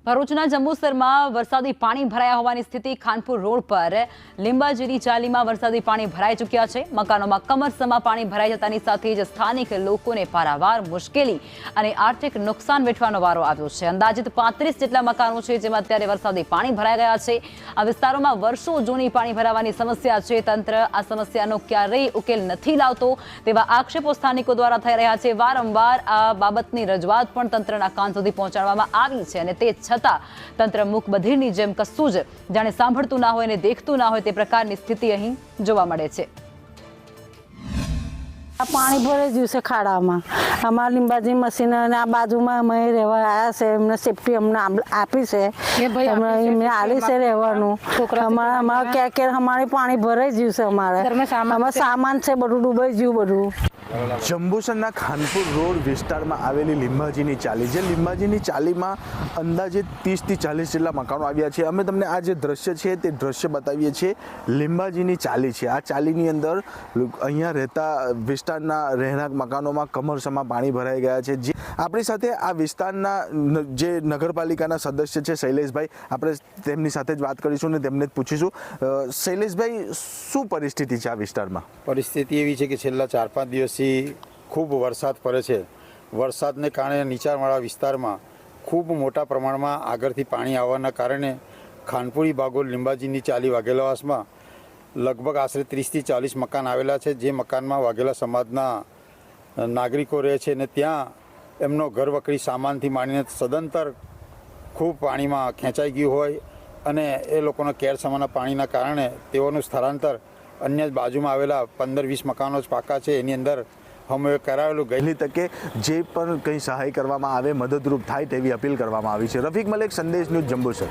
ભરૂચના જંબુસરમાં વરસાદી પાણી ભરાયા હોવાની સ્થિતિ। ખાનપુર રોડ પર લીંબાજીની ચાલીમાં વરસાદી પાણી ભરાઈ ચૂક્યા છે। મકાનોમાં કમરસમાં પાણી ભરાઈ જતાની સાથે જ સ્થાનિક લોકોને પારાવાર મુશ્કેલી અને આર્થિક નુકસાન વેઠવાનો વારો આવ્યો છે। અંદાજિત 35 જેટલા મકાનો છે જેમાં અત્યારે વરસાદી પાણી ભરાઈ ગયા છે। આ વિસ્તારોમાં વર્ષો જૂની પાણી ભરાવાની સમસ્યા છે। તંત્ર આ સમસ્યાનો ક્યારેય ઉકેલ નથી લાવતો તેવા આક્ષેપો સ્થાનિકો દ્વારા થઈ રહ્યા છે। વારંવાર આ બાબતની રજૂઆત પણ તંત્રના કાન સુધી પહોંચાડવામાં આવી છે અને તે છતાં તંત્ર મૂક બધિરની જેમ કશું જ જાણે સાંભળતું ના હોય અને દેખતું ના હોય તે પ્રકારની સ્થિતિ અહીં જોવા મળે છે। આ પાણી ભરાઈ ગયું છે ખાડામાં। અમારા લીંબાજી મશીન અને આ બાજુમાં અમે રહેવા આવ્યા છે, એમને સેફટી અમને આપી છે, એમને આલી છે રહેવાનું। અમારે ક્યાં ક્યાં અમારે પાણી ભરાઈ ગયું છે, અમારે સામાન છે બધું ડૂબાઈ ગયું બધું। જંબુસરના ખાનપુર રોડ વિસ્તારમાં આવેલી લીંબાજીની ચાલી, જે લીંબાજીની ચાલીમાં અંદાજિત 30 થી 40 જેટલા મકાનો આવ્યા છે। અમે તમને આ જે દ્રશ્ય છે તે દ્રશ્ય બતાવીએ છીએ। લીંબાજીની ચાલી છે, આ ચાલીની અંદર અહીંયા રહેતા વિસ્તારના રહેણાંક મકાનોમાં કમરસમાં પાણી ભરાઈ ગયા છે। જે આપણી સાથે આ વિસ્તારના જે નગરપાલિકાના સદસ્ય છે શૈલેષભાઈ, આપણે તેમની સાથે જ વાત કરીશું અને તેમને જ પૂછીશું। શૈલેષભાઈ, શું પરિસ્થિતિ છે આ વિસ્તારમાં? પરિસ્થિતિ એવી છે કે છેલ્લા 4-5 દિવસથી ખૂબ વરસાદ પડે છે। વરસાદને કારણે નીચાણવાળા વિસ્તારમાં ખૂબ મોટા પ્રમાણમાં આગળથી પાણી આવવાના કારણે ખાનપુરી બાગોલ લીંબાજીની ચાલી વાઘેલાવાસમાં લગભગ આશરે 30 થી 40 મકાન આવેલા છે, જે મકાનમાં વાઘેલા સમાજના નાગરિકો રહે છે અને ત્યાં એમનો ઘરવકરી સામાનથી માંડીને સદંતર ખૂબ પાણીમાં ખેંચાઈ ગયું હોય અને એ લોકોના કેરસમાના પાણીના કારણે તેઓનું સ્થળાંતર અન્ય બાજુમાં આવેલા 15-20 મકાનો જ પાકા છે, એની અંદર અમે કરાવેલું। ગયેલી તકે જે પણ કંઈ સહાય કરવામાં આવે, મદદરૂપ થાય તેવી અપીલ કરવામાં આવી છે। રફીક મલેક, સંદેશ ન્યૂઝ, જંબુસર।